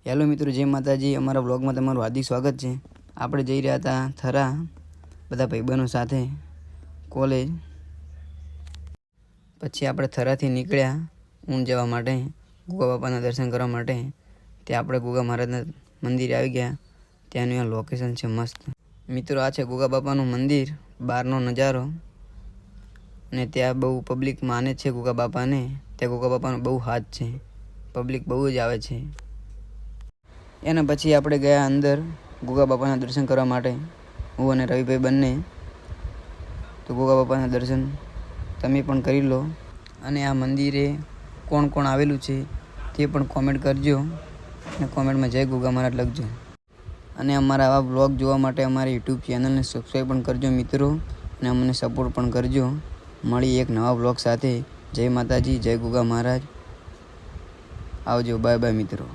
Hello મિત્રો, જય માતાજી। અમારા વ્લોગમાં તમારું હાર્દિક સ્વાગત છે। આપણે જઈ રહ્યા હતા થરા બધા ભાઈબંધો સાથે કોલેજ। પછી આપણે થરાથી નીકળ્યા ઊન જવા માટે, ગુગા બાપાના દર્શન કરવા માટે। ત્યાં આપણે ગુગા મહારાજના મંદિરે આવી ગયા। ત્યાંનું આ લોકેશન છે મસ્ત મિત્રો। આ છે ગુગા બાપાનું મંદિર, બહારનો નજારો। અને ત્યાં બહુ પબ્લિક માને છે ગુગા બાપાને। ત્યાં ગુગા બાપાનો બહુ હાથ છે, પબ્લિક બહુ જ આવે છે। એના પછી આપણે ગયા અંદર ગુગા બાપાના દર્શન કરવા માટે, હું અને રવિભાઈ બંને। તો ગુગા બાપાના દર્શન તમે પણ કરી લો। અને આ મંદિરે કોણ કોણ આવેલું છે તે પણ કોમેન્ટ કરજો, અને કોમેન્ટમાં જય ગુગા મહારાજ લખજો। અને અમારા આવા બ્લોગ જોવા માટે અમારી યુટ્યુબ ચેનલને સબસ્ક્રાઈબ પણ કરજો મિત્રો, અને અમને સપોર્ટ પણ કરજો। મળી એક નવા બ્લોગ સાથે। જય માતાજી, જય ગુગા મહારાજ। આવજો, બાય બાય મિત્રો।